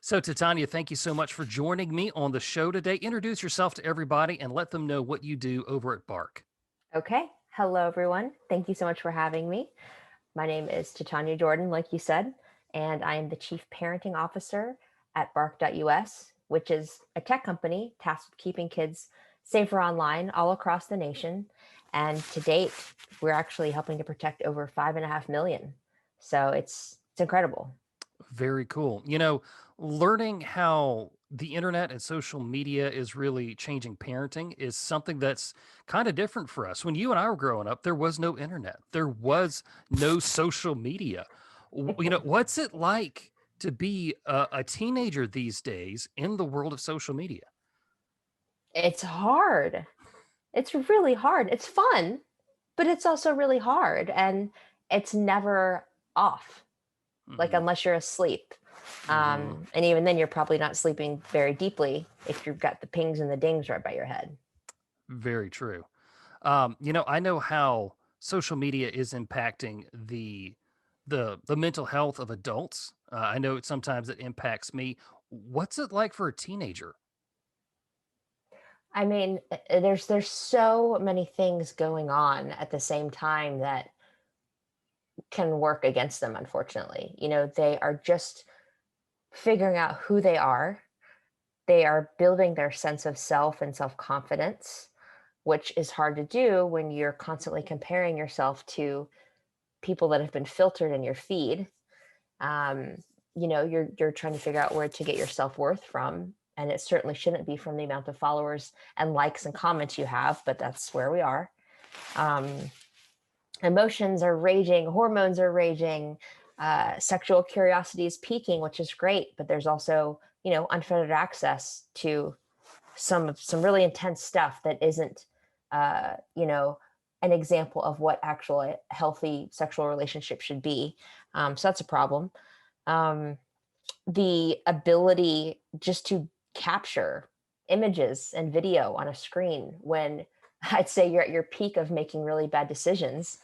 So, Titania, thank you so much for joining me on the show today. Introduce yourself to everybody and let them know what you do over at Bark. Okay. Hello, everyone. Thank you so much for having me. My name is Titania Jordan, like you said, and I am the Chief Parenting Officer at Bark.us, which is a tech company tasked with keeping kids safer online all across the nation. And to date, we're actually helping to protect over 5.5 million. So it's incredible. Very cool. Learning how the internet and social media is really changing parenting is something that's kind of different for us. When you and I were growing up, there was no internet, there was no social media. What's it like to be a teenager these days in the world of social media? It's hard. It's really hard. It's fun, but it's also really hard. And it's never off, like Hmm. unless you're asleep. Hmm. And even then, you're probably not sleeping very deeply if you've got the pings and the dings right by your head. Very true. I know how social media is impacting the mental health of adults. I know sometimes it impacts me. What's it like for a teenager? I mean, there's so many things going on at the same time that can work against them. Unfortunately, they are just figuring out who they are. They are building their sense of self and self confidence, which is hard to do when you're constantly comparing yourself to people that have been filtered in your feed. um, you're trying to figure out where to get your self-worth from, and it certainly shouldn't be from the amount of followers and likes and comments you have, but that's where we are. um, Emotions are raging, hormones are raging, sexual curiosity is peaking, which is great, but there's also unfettered access to some really intense stuff that isn't uh, you know an example of what actual healthy sexual relationship should be. So that's a problem. um, the ability just to capture images and video on a screen when I'd say you're at your peak of making really bad decisions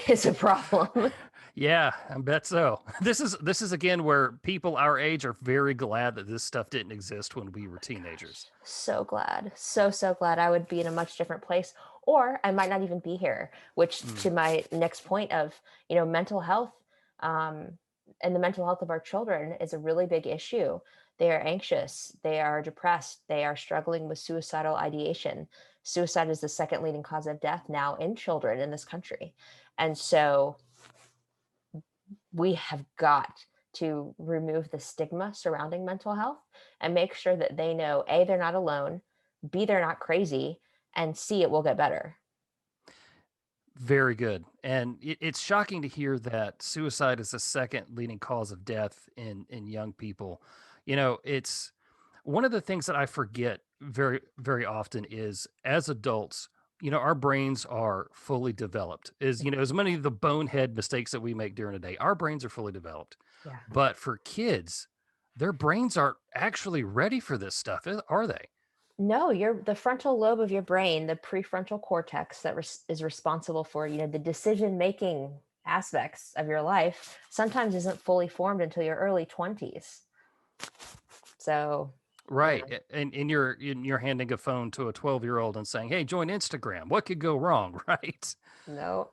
is a problem. Yeah, I bet so. This is again where people our age are very glad that this stuff didn't exist when we were teenagers. So glad. So glad. I would be in a much different place, or I might not even be here, which Mm. to my next point of, mental health, um, and the mental health of our children is a really big issue. They are anxious, they are depressed, they are struggling with suicidal ideation. Suicide is the second leading cause of death now in children in this country. And so we have got to remove the stigma surrounding mental health and make sure that they know, A, they're not alone, B, they're not crazy, and C, it will get better. Very good. And it's shocking to hear that suicide is the second leading cause of death in young people. It's one of the things that I forget very, very often is as adults, our brains are fully developed. As many of the bonehead mistakes that we make during the day, our brains are fully developed. Yeah. But for kids, their brains aren't actually ready for this stuff, are they? No, you're the frontal lobe of your brain, the prefrontal cortex that is responsible for, the decision making aspects of your life, sometimes isn't fully formed until your early 20s. So, Right. And you're handing a phone to a 12-year-old and saying, "Hey, join Instagram. What could go wrong?" Right? no.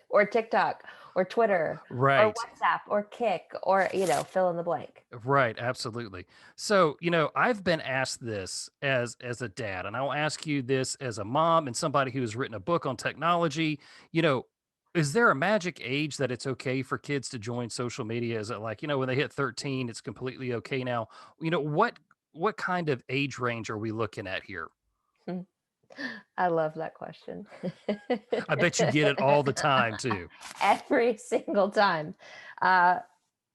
Or TikTok or Twitter or Right. WhatsApp or Kick or, fill in the blank. Right, absolutely. So, I've been asked this as a dad, and I'll ask you this as a mom and somebody who has written a book on technology. You know, is there a magic age that it's okay for kids to join social media? Is it like, when they hit 13, it's completely okay now? What kind of age range are we looking at here? I love that question. I bet you get it all the time too. Every single time. Uh,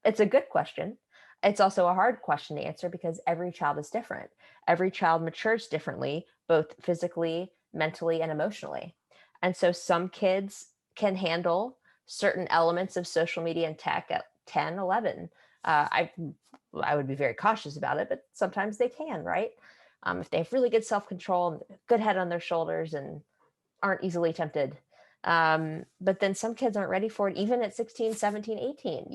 it's a good question. It's also a hard question to answer because every child is different. Every child matures differently, both physically, mentally, and emotionally. And so some kids can handle certain elements of social media and tech at 10, 11. I would be very cautious about it, but sometimes they can, right? If they have really good self control, good head on their shoulders, and aren't easily tempted. But then some kids aren't ready for it, even at 16, 17, 18.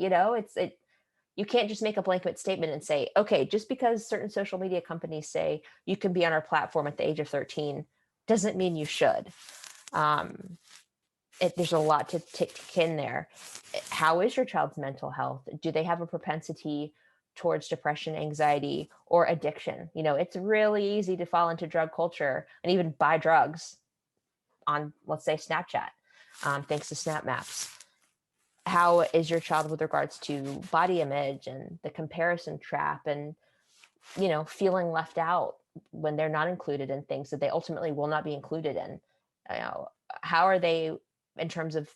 You can't just make a blanket statement and say, okay, just because certain social media companies say you can be on our platform at the age of 13 doesn't mean you should. Um, there's a lot to take in there. How is your child's mental health? Do they have a propensity towards depression, anxiety, or addiction? It's really easy to fall into drug culture and even buy drugs on, let's say, Snapchat, thanks to Snap Maps. How is your child with regards to body image and the comparison trap, and feeling left out when they're not included in things that they ultimately will not be included in? you know how are they in terms of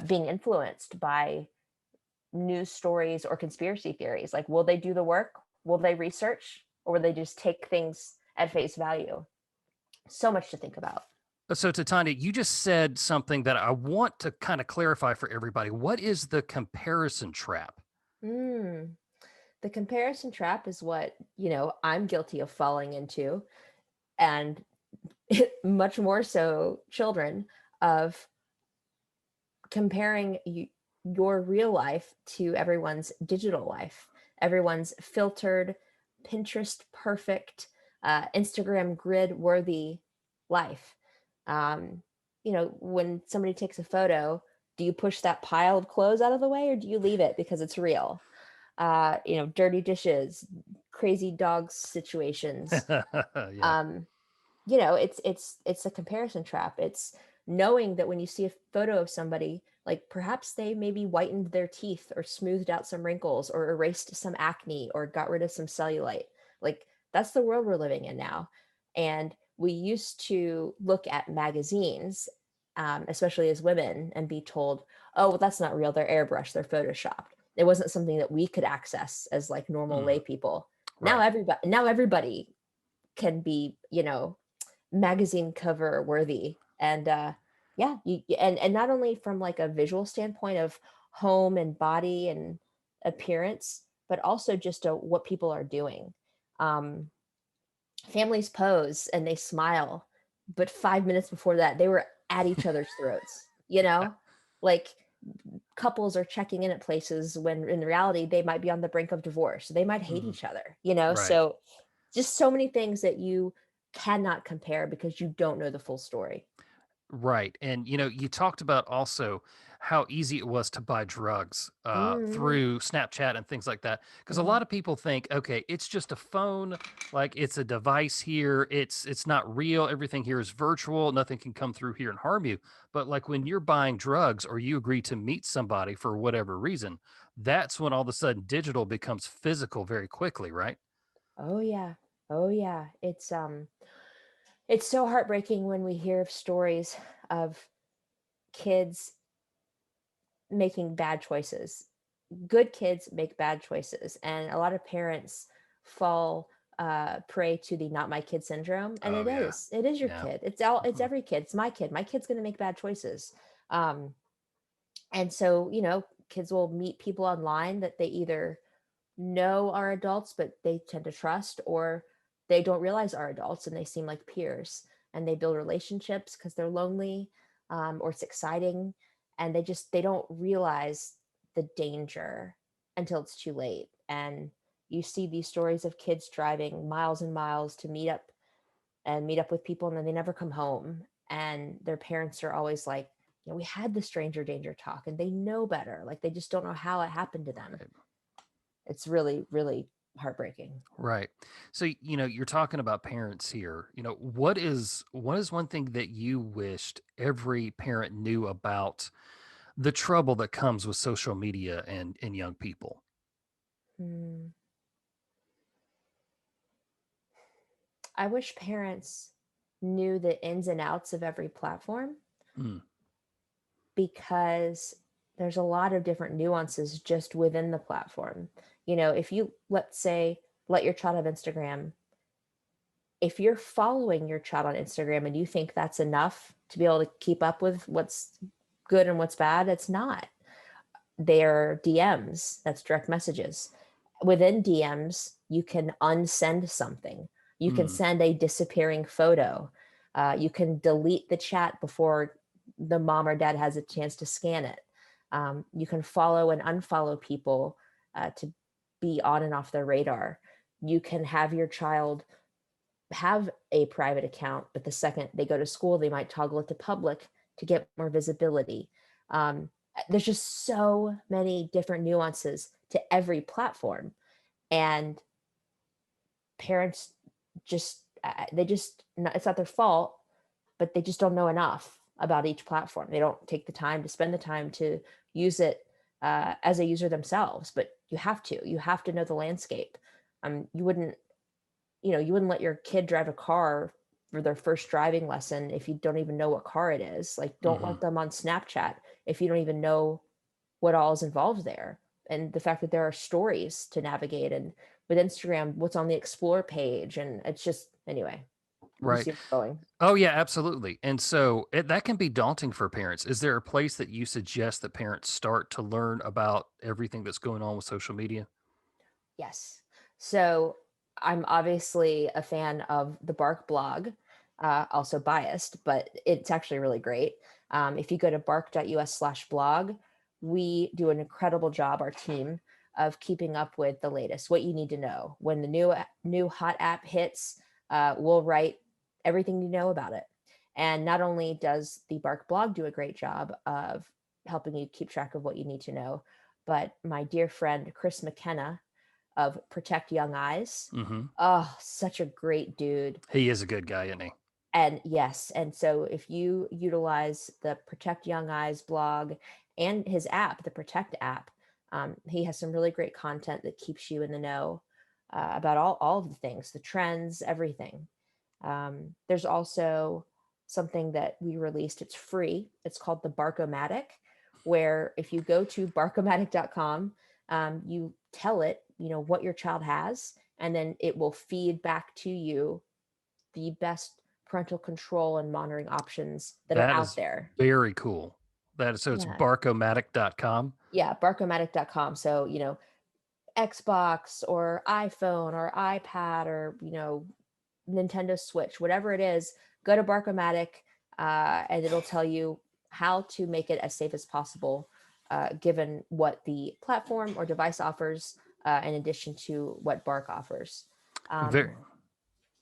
being influenced by news stories or conspiracy theories? Like, will they do the work? Will they research, or will they just take things at face value? So much to think about. So, Titania, you just said something that I want to kind of clarify for everybody. What is the comparison trap? Mm. The comparison trap is what, I'm guilty of falling into, and much more so children, of comparing your real life to everyone's digital life, everyone's filtered, Pinterest perfect, Instagram grid worthy life. Um, when somebody takes a photo, do you push that pile of clothes out of the way, or do you leave it because it's real? Dirty dishes, crazy dogs situations. Yeah. Um, it's a comparison trap. It's knowing that when you see a photo of somebody, like perhaps they maybe whitened their teeth or smoothed out some wrinkles or erased some acne or got rid of some cellulite. Like, that's the world we're living in now. And we used to look at magazines, especially as women, and be told, oh, well, that's not real, they're airbrushed, they're photoshopped. It wasn't something that we could access as like normal lay Mm, people. Now right. everybody can be, magazine cover worthy. And yeah, and not only from like a visual standpoint of home and body and appearance, but also just what people are doing. um Families pose and they smile, but 5 minutes before that they were at each other's throats, like couples are checking in at places when in reality they might be on the brink of divorce, they might hate Mhm. each other, Right. so just so many things that you cannot compare because you don't know the full story. Right. And, you talked about also how easy it was to buy drugs Mhm, through Snapchat and things like that. Because a mhm. lot of people think, okay, it's just a phone, like it's a device here. It's not real. Everything here is virtual. Nothing can come through here and harm you. But like when you're buying drugs or you agree to meet somebody for whatever reason, that's when all of a sudden digital becomes physical very quickly, right? Oh yeah. Oh yeah. It's so heartbreaking when we hear of stories of kids making bad choices. Good kids make bad choices, and a lot of parents fall prey to the "not my kid" syndrome. And Oh, yeah. it is your Yeah. kid. It's Mhm. every kid. It's my kid. My kid's going to make bad choices. Um, and so, kids will meet people online that they either know are adults, but they tend to trust, or they don't realize are adults and they seem like peers, and they build relationships because they're lonely, or it's exciting, and they don't realize the danger until it's too late. And you see these stories of kids driving miles and miles to meet up with people, and then they never come home, and their parents are always like, we had the stranger danger talk, and they know better, like they just don't know how it happened to them. Right. It's really, really heartbreaking. Right. So, you're talking about parents here. What is one thing that you wished every parent knew about the trouble that comes with social media and young people? Hmm. I wish parents knew the ins and outs of every platform, Mm, because there's a lot of different nuances just within the platform. If you, let's say, let your child have Instagram, if you're following your child on Instagram and you think that's enough to be able to keep up with what's good and what's bad, it's not. They're DMs, that's direct messages. Within DMs, you can unsend something. You can mm, send a disappearing photo. You can delete the chat before the mom or dad has a chance to scan it. You can follow and unfollow people to be on and off their radar. You can have your child have a private account, but the second they go to school, they might toggle it to public to get more visibility. There's just so many different nuances to every platform, and parents just they just it's not their fault, but they just don't know enough about each platform. They don't take the time to spend the time to use it as a user themselves. But you have to know the landscape. You wouldn't you wouldn't let your kid drive a car for their first driving lesson if you don't even know what car it is. Like, don't Hmm. let them on Snapchat if you don't even know what all is involved there. And the fact that there are stories to navigate, and with Instagram, what's on the explore page. And it's just, anyway, you Right. see where I'm going. Oh, yeah, absolutely. And so that can be daunting for parents. Is there a place that you suggest that parents start to learn about everything that's going on with social media? Yes. So I'm obviously a fan of the Bark blog, also biased, but it's actually really great. If you go to bark.us/blog, we do an incredible job, our team, of keeping up with the latest, what you need to know. When the new hot app hits, we'll write everything you know about it. And not only does the Bark blog do a great job of helping you keep track of what you need to know, but my dear friend Chris McKenna of Protect Young Eyes. Hmm. Oh, such a great dude. He is a good guy, isn't he? And yes, and so if you utilize the Protect Young Eyes blog and his app, the Protect app, he has some really great content that keeps you in the know about all of the things, the trends, everything. There's also something that we released. It's free. It's called the Barkomatic, where if you go to barkomatic.com, you tell it, what your child has, and then it will feed back to you the best parental control and monitoring options that are That out is there. very cool. That is, so it's Yeah. barkomatic.com. Yeah, barkomatic.com. So, Xbox or iPhone or iPad or, Nintendo Switch, whatever it is, go to Barkomatic, and it'll tell you how to make it as safe as possible, given what the platform or device offers, in addition to what Bark offers. Very. Um,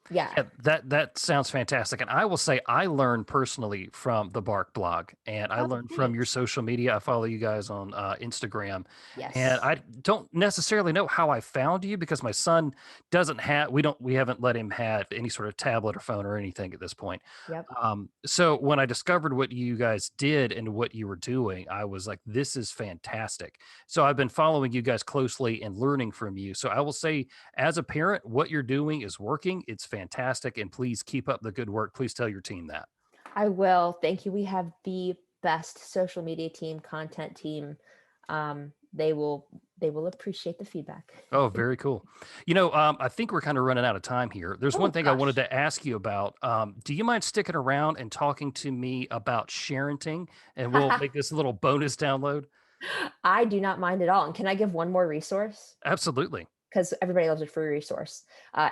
yeah. Yeah, that sounds fantastic, and I will say I learned personally from the Bark blog, and I Oh, learned from your thanks. social media. I follow you guys on Instagram, and Yes. I don't necessarily know how I found you because my son doesn't have we haven't let him have any sort of tablet or phone or anything at this point. Yep. So when I discovered what you guys did and what you were doing, I was like, this is fantastic. So I've been following you guys closely and learning from you. So I will say, as a parent, what you're doing is working. It's fantastic. And please keep up the good work. Please tell your team that. I will. Thank you. We have the best social media team, content team. They will appreciate the feedback. Oh, very cool. I think we're kind of running out of time here. There's one Oh thing I wanted gosh. to ask you about. Do you mind sticking around and talking to me about sharenting? And we'll make this a little bonus download. I do not mind at all. And can I give one more resource? Absolutely. Because everybody loves a free resource.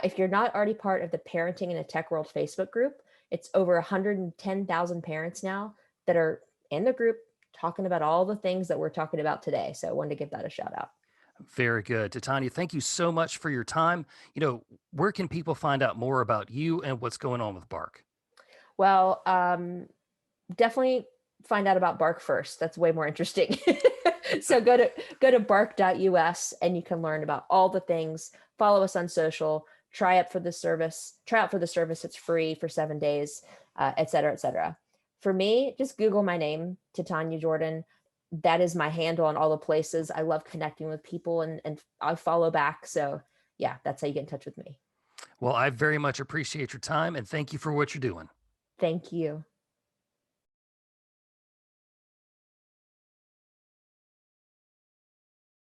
If you're not already part of the Parenting in a Tech World Facebook group, it's over 110,000 parents now that are in the group talking about all the things that we're talking about today. So I wanted to give that a shout out. Very good. Titania, thank you so much for your time. Where can people find out more about you and what's going on with Bark? Well, definitely find out about Bark first. That's way more interesting. So go to bark.us and you can learn about all the things. Follow us on social. Try out for the service. Try out for the service. It's free for 7 days, et cetera, et cetera. For me, just Google my name, Titania Jordan. That is my handle on all the places. I love connecting with people, and I follow back. So yeah, that's how you get in touch with me. Well, I very much appreciate your time and thank you for what you're doing. Thank you.